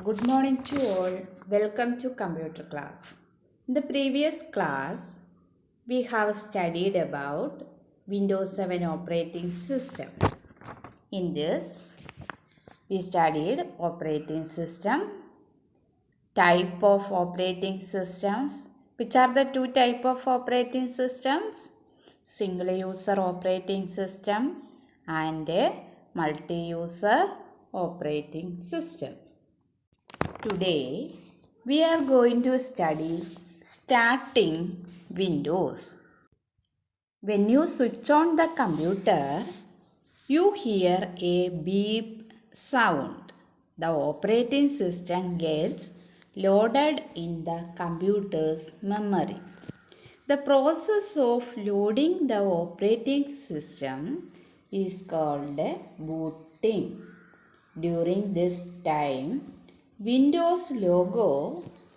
Good morning to all. Welcome to computer class. In the previous class, we have studied about Windows 7 operating system. In this, we studied operating system, type of operating systems. Which are the two type of operating systems? Single user operating system and a multi-user operating system. Today we are going to study starting Windows. When you switch on the computer, you hear a beep sound. The operating system gets loaded in the computer's memory. The process of loading the operating system is called booting. During this time, Windows logo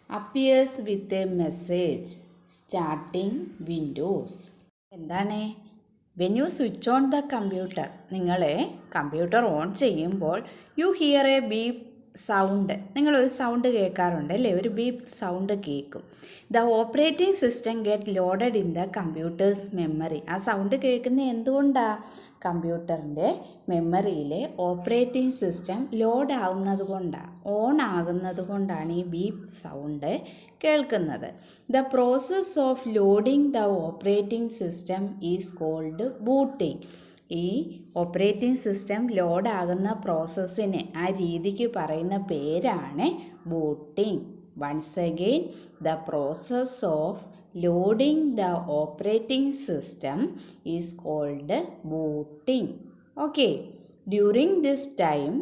appears with a message starting Windows. എന്താണ് when you switch on the computer, നിങ്ങൾ computer on ചെയ്യുമ്പോൾ you hear a beep sound. നിങ്ങളൊരു sound കേൾക്കാറുണ്ട് അല്ലേ? ഒരു beep sound കേൾക്കും. The operating system get loaded in the computer's memory. ആ sound കേൾക്കുന്നത് എന്തുകൊണ്ടാണ്? കമ്പ്യൂട്ടറിൻ്റെ മെമ്മറിയിലെ ഓപ്പറേറ്റിംഗ് സിസ്റ്റം ലോഡ് ആവുന്നത് കൊണ്ടാണ്, ഓൺ ആകുന്നത് കൊണ്ടാണ് ഈ ബീപ്പ് സൗണ്ട് കേൾക്കുന്നത്. The process of loading the operating system is called booting. ഈ ഓപ്പറേറ്റിംഗ് സിസ്റ്റം ലോഡ് ആകുന്ന പ്രോസസ്സിന്, ആ രീതിക്ക് പറയുന്ന പേരാണ് booting. Once again, the process of loading the operating system is called booting. Okay, during this time,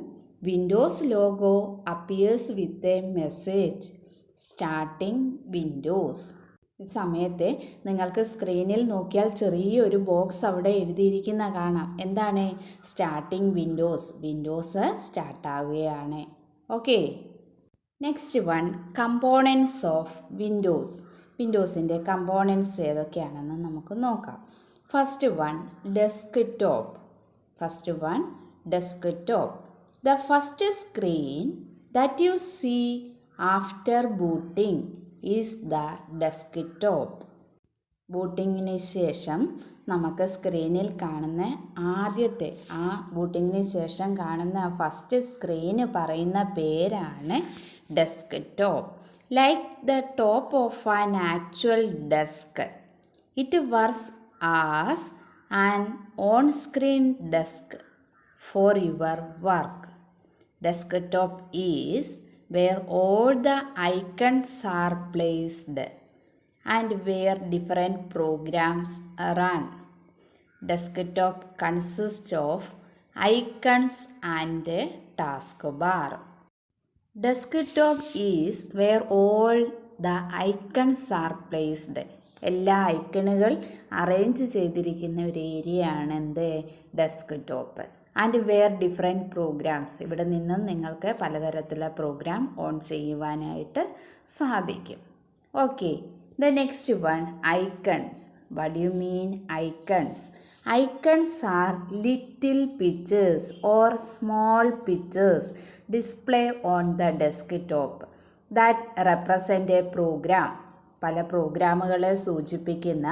Windows logo appears with a message starting Windows. ഈ സമയത്ത് നിങ്ങൾക്ക് സ്ക്രീനിൽ നോക്കിയാൽ ചെറിയൊരു ബോക്സ് അവിടെ എഴുതിയിരിക്കുന്ന കാണാം. എന്താണ്? Starting windows. വിൻഡോസ് സ്റ്റാർട്ടാവുകയാണ്. Okay, next one, components of windows. വിൻഡോസിൻ്റെ കമ്പോണൻസ് ഏതൊക്കെയാണെന്ന് നമുക്ക് നോക്കാം. First one, desktop. The first screen that you see after booting is the desktop. ബൂട്ടിങ്ങിന് ശേഷം നമുക്ക് സ്ക്രീനിൽ കാണുന്ന ആദ്യത്തെ, ആ ബൂട്ടിങ്ങിന് ശേഷം കാണുന്ന ഫസ്റ്റ് സ്ക്രീന് പറയുന്ന പേരാണ് desktop. Like the top of an actual desk, it works as an on-screen desk for your work. Desktop is where all the icons are placed and where different programs run. Desktop consists of icons and a taskbar. Desktop is where all the icons are placed. എല്ലാ ഐക്കണുകൾ arrange ചെയ്തിരിക്കുന്ന ഒരു ഏരിയയാണ് എന്ത്? Desktop. And where different programs. ഇവിടെ നിന്നും നിങ്ങൾക്ക് പലതരത്തിലുള്ള program on ചെയ്യുവാനായിട്ട് സാധിക്കും. Okay, the next one, icons. What do you mean icons? Icons are little pictures or small pictures displayed on the desktop that represent a program. പല പ്രോഗ്രാമുകളെ സൂചിപ്പിക്കുന്ന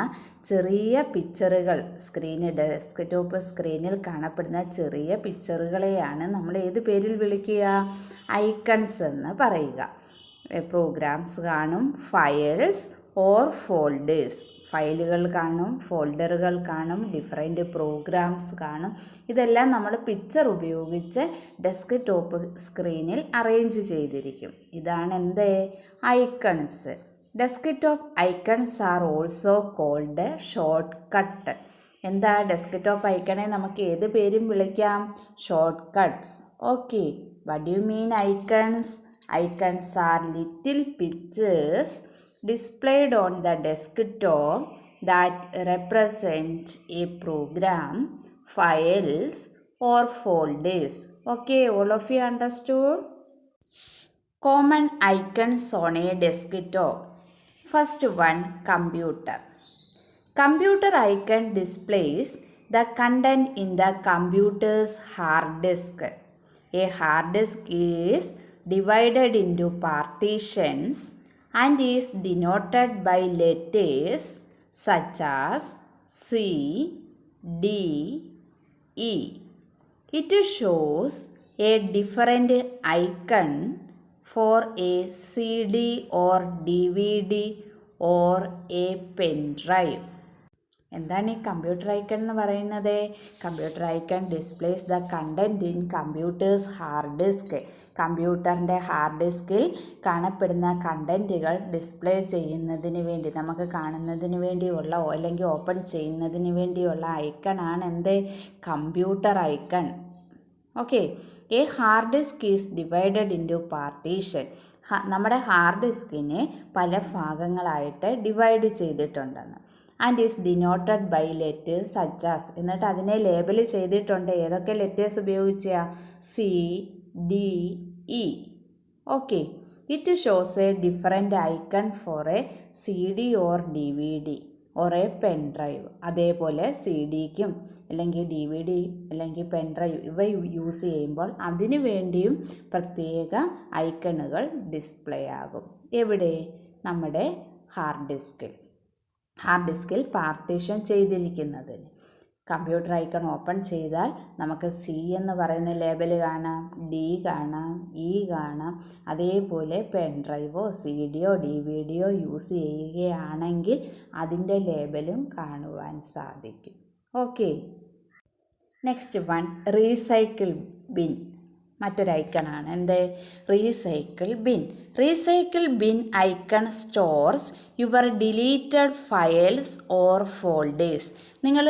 ചെറിയ പിക്ചറുകൾ, desktop സ്ക്രീനിൽ കാണപ്പെടുന്ന ചെറിയ പിക്ചറുകളെയാണ് നമ്മൾ ഏത് പേരിൽ വിളിക്കുക? ഐക്കൺസ് എന്ന് പറയുക. പ്രോഗ്രാംസ് കാണും, ഫയൽസ് ഓർ ഫോൾഡേഴ്സ്. ഫയലുകൾ കാണും, ഫോൾഡറുകൾ കാണും, ഡിഫറെൻറ്റ് പ്രോഗ്രാംസ് കാണും. ഇതെല്ലാം നമ്മൾ പിക്ചർ ഉപയോഗിച്ച് ഡെസ്ക്ടോപ്പ് സ്ക്രീനിൽ അറേഞ്ച് ചെയ്തിരിക്കും. ഇതാണ് എന്ത്? Icons. Desktop icons are also called shortcut. എന്താ? ഡെസ്ക്ടോപ്പ് ഐക്കണെ നമുക്ക് ഏത് പേരും വിളിക്കാം? Shortcuts. Okay, what do you mean icons? Icons are little pictures displayed on the desktop that represent a program, files or folders. Okay, all of you understood? Common icons on a desktop. First one, computer. Computer icon displays the content in the computer's hard disk. A hard disk is divided into partitions and is denoted by letters such as C, D, E. It shows a different icon for a CD or DVD or a pen drive. എന്താണ് ഈ computer icon എന്ന് പറയുന്നത്? Computer icon displays the content in computer's hard disk. കമ്പ്യൂട്ടറിൻ്റെ hard ഡിസ്കിൽ കാണപ്പെടുന്ന കണ്ടൻറ്റുകൾ display ചെയ്യുന്നതിന് വേണ്ടി, നമുക്ക് കാണുന്നതിന് വേണ്ടിയുള്ള അല്ലെങ്കിൽ ഓപ്പൺ ചെയ്യുന്നതിന് വേണ്ടിയുള്ള ഐക്കണാണ് എന്ത്? Computer icon. Okay. A hard disk is divided into partition. നമ്മുടെ ഹാർഡ് ഡിസ്കിനെ പല ഭാഗങ്ങളായിട്ട് ഡിവൈഡ് ചെയ്തിട്ടുണ്ടെന്ന്. And is denoted by letters such as. എന്നിട്ട് അതിനെ ലേബൽ ചെയ്തിട്ടുണ്ട്. ഏതൊക്കെ ലെറ്റേഴ്സ് ഉപയോഗിച്ചാ? C, D, E. Okay. It shows a different icon for a C D or D V D or a pen drive. അതേപോലെ C ഡിക്കും അല്ലെങ്കിൽ D V D അല്ലെങ്കിൽ pen drive ഇവ യൂസ് ചെയ്യുമ്പോൾ അതിനു വേണ്ടിയും പ്രത്യേക ഐക്കണുകൾ ഡിസ്പ്ലേ ആകും. എവിടെ? നമ്മുടെ ഹാർഡ് ഡിസ്കിൽ പാർട്ടീഷൻ ചെയ്തിരിക്കുന്നതിന്. കമ്പ്യൂട്ടർ ഐക്കൺ ഓപ്പൺ ചെയ്താൽ നമുക്ക് സി എന്ന് പറയുന്ന ലേബൽ കാണാം, ഡി കാണാം, ഇ കാണാം. അതേപോലെ പെൻ ഡ്രൈവോ സി ഡിയോ ഡി വി ഡിയോ യൂസ് ചെയ്യുകയാണെങ്കിൽ അതിൻ്റെ ലേബലും കാണുവാൻ സാധിക്കും. Okay. Next one, recycle bin. മറ്റൊരു ഐക്കണാണ് എന്ത്? Recycle bin. Recycle bin icon stores your deleted files or folders. നിങ്ങൾ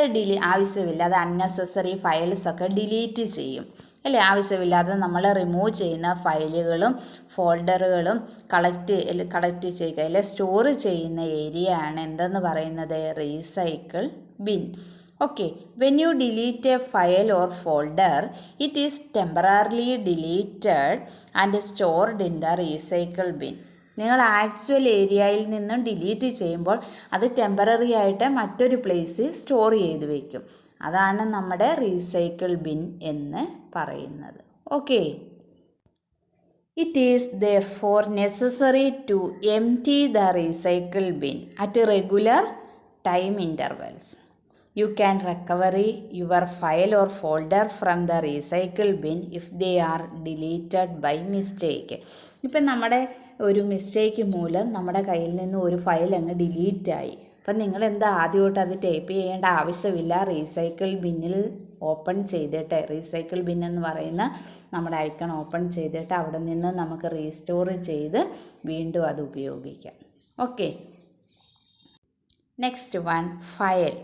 ആവശ്യമില്ലാതെ അൺനെസസറി ഫയൽസൊക്കെ ഡിലീറ്റ് ചെയ്യും അല്ലേ? ആവശ്യമില്ലാതെ നമ്മൾ റിമൂവ് ചെയ്യുന്ന ഫയലുകളും ഫോൾഡറുകളും കളക്ട് ചെയ്യുക അല്ലെ സ്റ്റോർ ചെയ്യുന്ന ഏരിയ ആണ് എന്തെന്ന് പറയുന്നത്? Recycle bin. Okay, when you delete a file or folder, it is temporarily deleted and stored in the recycle bin. നിങ്ങൾ ആക്ച്വൽ ഏരിയയിൽ നിന്നും ഡിലീറ്റ് ചെയ്യുമ്പോൾ അത് ടെമ്പററി ആയിട്ട് മറ്റൊരു പ്ലേസിൽ സ്റ്റോർ ചെയ്ത് വയ്ക്കും. അതാണ് നമ്മുടെ റീസൈക്കിൾ ബിൻ എന്ന് പറയുന്നത്. Okay. It is therefore necessary to empty the recycle bin at regular time intervals. You can recover your file or folder from the recycle bin if they are deleted by mistake. ഇപ്പം നമ്മുടെ ഒരു mistake മൂലം നമ്മുടെ കയ്യിൽ നിന്ന് ഒരു file അങ്ങ് ഡിലീറ്റായി. അപ്പം നിങ്ങൾ എന്താ ആദ്യമായിട്ട് അത് ടൈപ്പ് ചെയ്യേണ്ട ആവശ്യമില്ല. റീസൈക്കിൾ ബിന്നിൽ ഓപ്പൺ ചെയ്തിട്ട്, റീസൈക്കിൾ ബിൻ എന്ന് പറയുന്ന നമ്മുടെ ഐക്കൺ ഓപ്പൺ ചെയ്തിട്ട് അവിടെ നിന്ന് നമുക്ക് റീസ്റ്റോർ ചെയ്ത് വീണ്ടും അത് ഉപയോഗിക്കാം. Okay. Next one, file.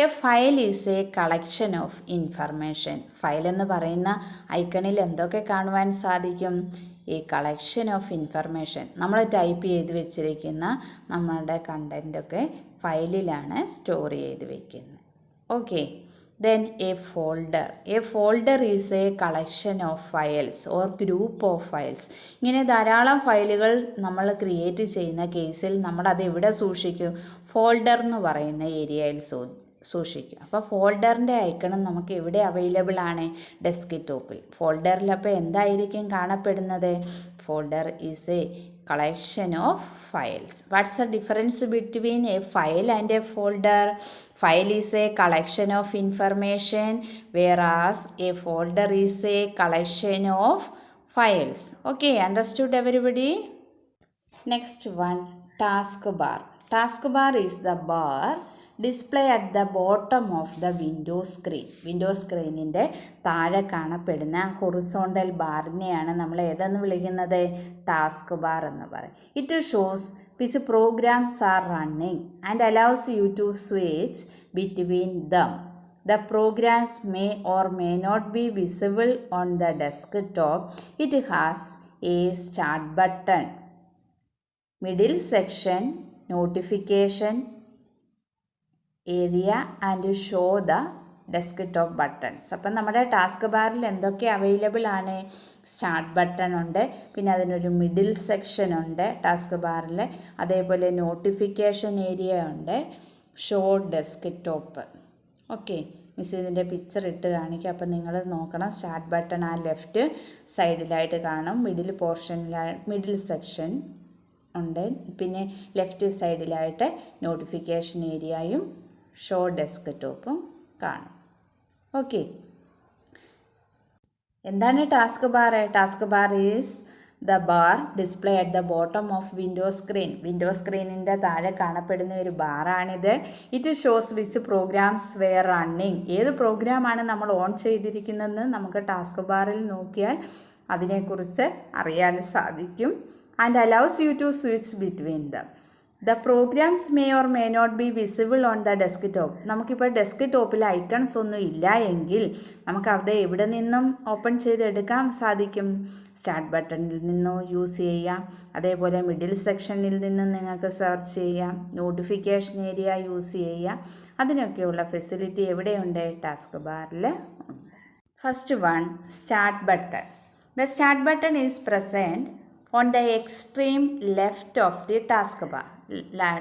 A file is A collection of information. File എന്ന് പറയുന്ന ഐക്കണിൽ എന്തൊക്കെ കാണുവാൻ സാധിക്കും? ഈ കളക്ഷൻ ഓഫ് ഇൻഫർമേഷൻ. നമ്മൾ ടൈപ്പ് ചെയ്ത് വെച്ചിരിക്കുന്ന നമ്മളുടെ കണ്ടൻറ്റൊക്കെ ഫയലിലാണ് സ്റ്റോർ ചെയ്ത് വയ്ക്കുന്നത്. Okay. Then a folder. A folder is a collection of files or group of files. ഇങ്ങനെ ധാരാളം ഫയലുകൾ നമ്മൾ ക്രിയേറ്റ് ചെയ്യുന്ന കേസിൽ നമ്മളത് എവിടെ സൂക്ഷിക്കും? ഫോൾഡർ എന്ന് പറയുന്ന ഏരിയയിൽ സൂക്ഷിക്കും. അപ്പോൾ ഫോൾഡറിൻ്റെ ഐക്കണും നമുക്ക് എവിടെ അവൈലബിൾ ആണ്? ഡെസ്ക്ടോപ്പിൽ. ഫോൾഡറിൽ അപ്പോൾ എന്തായിരിക്കും കാണപ്പെടുന്നത്? Folder is A collection of files. What's the difference between a file and a folder? File is a collection of information, whereas a folder is a collection of files. Okay, understood everybody? Next one, taskbar. Taskbar is the bar display at the bottom of the window screen. Window സ്ക്രീനിൻ്റെ താഴെ കാണപ്പെടുന്ന horizontal ബാറിനെയാണ് നമ്മൾ ഏതെന്ന് വിളിക്കുന്നത്? Task bar എന്ന് പറയും. It shows which programs are running and allows you to switch between them. The programs may or may not be visible on the desktop. It has a start button, middle section, notification area and show the desktop buttons. അപ്പം നമ്മുടെ task ബാറിൽ എന്തൊക്കെ available ആണ്? Start button ഉണ്ട്, പിന്നെ അതിനൊരു middle section ഉണ്ട് task ബാറിൽ, അതേപോലെ നോട്ടിഫിക്കേഷൻ ഏരിയ ഉണ്ട്, ഷോ ഡെസ്ക്ടോപ്പ്. ഓക്കെ, മിസ് ഇതിൻ്റെ പിക്ചർ ഇട്ട് കാണിക്കുക. അപ്പോൾ നിങ്ങൾ നോക്കണം. സ്റ്റാർട്ട് ബട്ടൺ ആ ലെഫ്റ്റ് സൈഡിലായിട്ട് കാണും. മിഡിൽ സെക്ഷൻ ഉണ്ട്. പിന്നെ ലെഫ്റ്റ് സൈഡിലായിട്ട് നോട്ടിഫിക്കേഷൻ ഏരിയയും ഷോ ഡെസ്ക്ടോപ്പും കാണും. ഓക്കെ. എന്താണ് task bar? Task bar is the bar display at the bottom of window screen. Window സ്ക്രീനിൻ്റെ താഴെ കാണപ്പെടുന്ന ഒരു ബാറാണിത്. It shows which programs were running. ഏത് പ്രോഗ്രാമാണ് നമ്മൾ ഓൺ ചെയ്തിരിക്കുന്നതെന്ന് നമുക്ക് ടാസ്ക് ബാറിൽ നോക്കിയാൽ അതിനെക്കുറിച്ച് അറിയാൻ സാധിക്കും. And allows you to switch between them. The programs may or may not be visible on the desktop. നമുക്കിപ്പോൾ ഡെസ്ക്ടോപ്പിൽ ഐക്കൺസ് ഒന്നും ഇല്ല എങ്കിൽ നമുക്ക് അത് എവിടെ നിന്നും ഓപ്പൺ ചെയ്തെടുക്കാൻ സാധിക്കും? സ്റ്റാർട്ട് ബട്ടണിൽ നിന്നോ യൂസ് ചെയ്യാം. അതേപോലെ മിഡിൽ സെക്ഷനിൽ നിന്നും നിങ്ങൾക്ക് സെർച്ച് ചെയ്യാം. നോട്ടിഫിക്കേഷൻ ഏരിയ യൂസ് ചെയ്യാം. അതിനൊക്കെയുള്ള ഫെസിലിറ്റി എവിടെയുണ്ട്? ടാസ്ക് ബാറിൽ. First one, start button. The start button is present on the extreme left of the taskbar.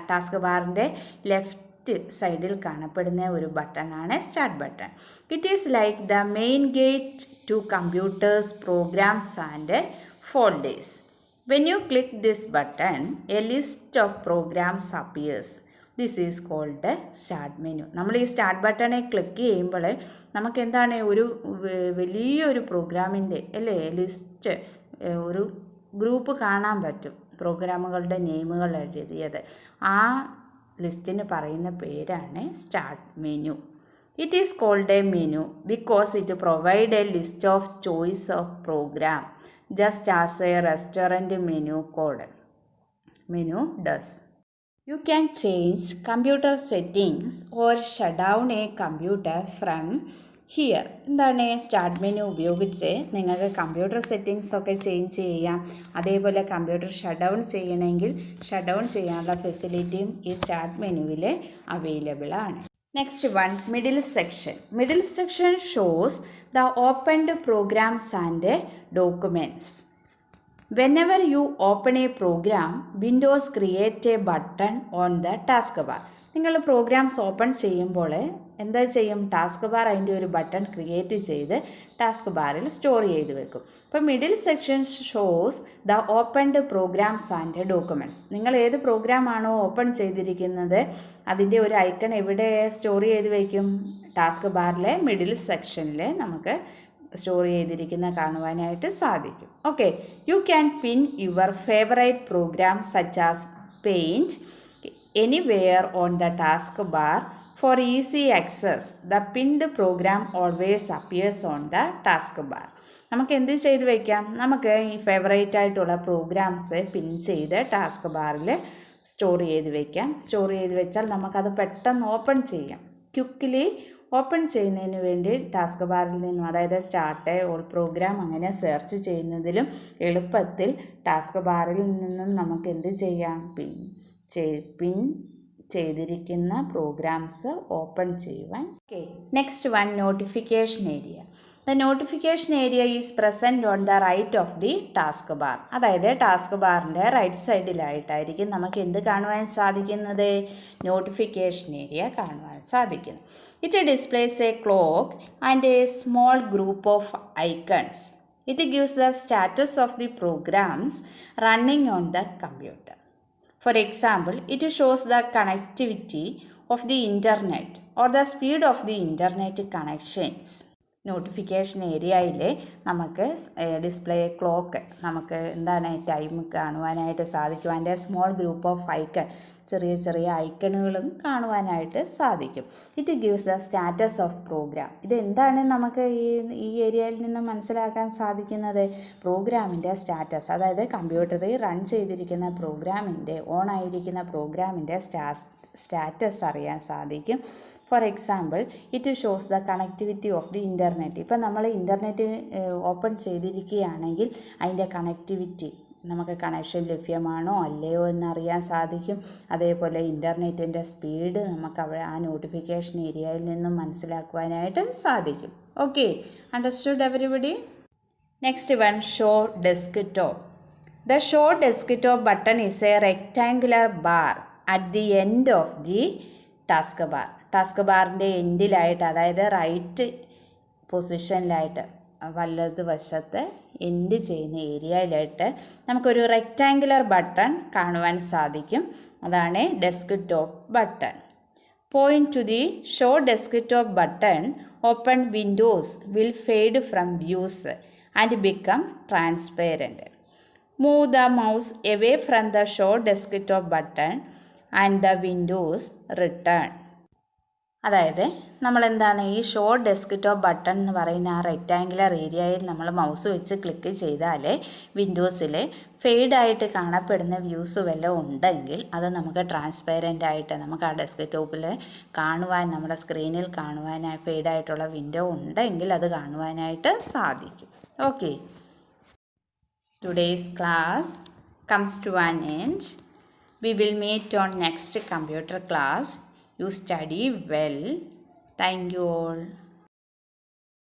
Task ബാറിൻ്റെ ലെഫ്റ്റ് സൈഡിൽ കാണപ്പെടുന്ന ഒരു ബട്ടണാണ് start button. It is like the main gate to computers, programs and folders. When you click this button, a list of programs appears. This is called start menu. നമ്മൾ ഈ start ബട്ടണെ click ചെയ്യുമ്പോൾ നമുക്ക് എന്താണ് ഒരു വലിയൊരു പ്രോഗ്രാമിൻ്റെ ലിസ്റ്റ്, ഒരു group കാണാൻ പറ്റും. പ്രോഗ്രാമുകളുടെ നെയിമുകൾ എഴുതിയത്. ആ ലിസ്റ്റിന് പറയുന്ന പേരാണ് start menu. It is called a menu because it provide a list of choice of program just as a restaurant menu does. You can change computer settings or shut down a computer from here. എന്താണ് start menu ഉപയോഗിച്ച് നിങ്ങൾക്ക് computer settings ഒക്കെ change ചെയ്യാം. അതേപോലെ computer shut down ചെയ്യണമെങ്കിൽ shut down ചെയ്യാനുള്ള ഫെസിലിറ്റിയും ഈ സ്റ്റാർട്ട് മെനുവിൽ അവൈലബിൾ ആണ്. Next one, middle section. Middle section shows the opened programs and documents. Whenever you open a program, Windows create a button on the taskbar. നിങ്ങൾ programs open ചെയ്യുമ്പോൾ എന്താ ചെയ്യും? ടാസ്ക് ബാർ അതിൻ്റെ ഒരു ബട്ടൺ ക്രിയേറ്റ് ചെയ്ത് ടാസ്ക് ബാറിൽ സ്റ്റോർ ചെയ്ത് വെക്കും. അപ്പോൾ middle section shows the opened programs and documents. നിങ്ങൾ ഏത് പ്രോഗ്രാമാണോ ഓപ്പൺ ചെയ്തിരിക്കുന്നത് അതിൻ്റെ ഒരു ഐക്കൺ എവിടെ സ്റ്റോർ ചെയ്ത് വയ്ക്കും? ടാസ്ക് ബാറിലെ മിഡിൽ സെക്ഷനിൽ നമുക്ക് സ്റ്റോർ ചെയ്തിരിക്കുന്ന കാണുവാനായിട്ട് സാധിക്കും. Okay. You can pin your favourite program such as Paint anywhere on the taskbar for easy access. The pinned program always appears on the taskbar. നമുക്ക് എന്ത് ചെയ്ത് വയ്ക്കാം? നമുക്ക് ഈ ഫേവറേറ്റ് ആയിട്ടുള്ള പ്രോഗ്രാംസ് പിൻ ചെയ്ത് ടാസ്ക് ബാറിൽ സ്റ്റോർ ചെയ്ത് വയ്ക്കാം. സ്റ്റോർ ചെയ്ത് വെച്ചാൽ നമുക്കത് പെട്ടെന്ന് ഓപ്പൺ ചെയ്യാം. ക്വിക്കലി ഓപ്പൺ ചെയ്യുന്നതിന് വേണ്ടി ടാസ്ക് ബാറിൽ നിന്നും, അതായത് സ്റ്റാർട്ട്, ഓൾ പ്രോഗ്രാം അങ്ങനെ സെർച്ച് ചെയ്യുന്നതിലും എളുപ്പത്തിൽ ടാസ്ക് ബാറിൽ നിന്നും നമുക്ക് എന്ത് ചെയ്യാം? പിൻ ചെയ്തിരിക്കുന്ന പ്രോഗ്രാംസ് ഓപ്പൺ ചെയ്യുവാൻ. Okay. Next one, notification area. The notification area is present on the right of the taskbar. അതായത് ടാസ്ക് ബാറിൻ്റെ റൈറ്റ് സൈഡിലായിട്ടായിരിക്കും നമുക്ക് എന്ത് കാണുവാൻ സാധിക്കുന്നത്? നോട്ടിഫിക്കേഷൻ ഏരിയ കാണുവാൻ സാധിക്കുന്നു. It displays a clock and a small group of icons. It gives the status of the programs running on the computer. For example, it shows the connectivity of the internet or the speed of the internet connections. Notification ഏരിയയിൽ നമുക്ക് display clock, നമുക്ക് എന്താണ് time കാണുവാനായിട്ട് സാധിക്കും. അതിൻ്റെ small group of icon, ചെറിയ ചെറിയ ഐക്കണുകളും കാണുവാനായിട്ട് സാധിക്കും. It gives the status of program. ഇതെന്താണ് നമുക്ക് ഈ ഏരിയയിൽ നിന്ന് മനസ്സിലാക്കാൻ സാധിക്കുന്നത്? പ്രോഗ്രാമിൻ്റെ സ്റ്റാറ്റസ്, അതായത് കമ്പ്യൂട്ടറിൽ റൺ ചെയ്തിരിക്കുന്ന പ്രോഗ്രാമിൻ്റെ, ഓൺ ആയിരിക്കുന്ന പ്രോഗ്രാമിൻ്റെ സ്റ്റാറ്റസ് അറിയാൻ സാധിക്കും. For example, it shows the connectivity of the internet. ഇപ്പം നമ്മൾ ഇൻ്റർനെറ്റ് ഓപ്പൺ ചെയ്തിരിക്കുകയാണെങ്കിൽ അതിൻ്റെ കണക്ടിവിറ്റി, നമുക്ക് കണക്ഷൻ ലഭ്യമാണോ അല്ലയോ എന്നറിയാൻ സാധിക്കും. അതേപോലെ ഇൻ്റർനെറ്റിൻ്റെ സ്പീഡ് നമുക്ക് ആ നോട്ടിഫിക്കേഷൻ ഏരിയയിൽ നിന്നും മനസ്സിലാക്കുവാനായിട്ട് സാധിക്കും. Okay, understood everybody? Next one, show desktop. The show desktop button is a rectangular bar at the end of the taskbar. Task ബാറിൻ്റെ എൻഡിലായിട്ട്, അതായത് റൈറ്റ് പൊസിഷനിലായിട്ട് വലതുവശത്ത് എൻഡ് ചെയ്യുന്ന ഏരിയയിലായിട്ട് നമുക്കൊരു റെക്റ്റാങ്കുലർ ബട്ടൺ കാണുവാൻ സാധിക്കും. അതാണ് desk top button. Point two the show desk top button. Open Windows will fade from views and become transparent. Move the mouse away from the show desk top button and the Windows return. അതായത് നമ്മളെന്താണ് ഈ show desk top button എന്ന് പറയുന്ന ആ rectangular ഏരിയയിൽ നമ്മൾ mouse വെച്ച് click ചെയ്താൽ വിൻഡോസിൽ ഫെയ്ഡായിട്ട് കാണപ്പെടുന്ന വ്യൂസ് വല്ലതും ഉണ്ടെങ്കിൽ അത് നമുക്ക് ട്രാൻസ്പെറൻ്റ് ആയിട്ട് നമുക്ക് ആ ഡെസ്ക് ടോപ്പിൽ കാണുവാൻ, നമ്മുടെ സ്ക്രീനിൽ കാണുവാനായി ഫെയ്ഡായിട്ടുള്ള വിൻഡോ ഉണ്ടെങ്കിൽ അത് കാണുവാനായിട്ട് സാധിക്കും. Okay, today's class comes to an end. We will meet on next computer class. You study well. Thank you all.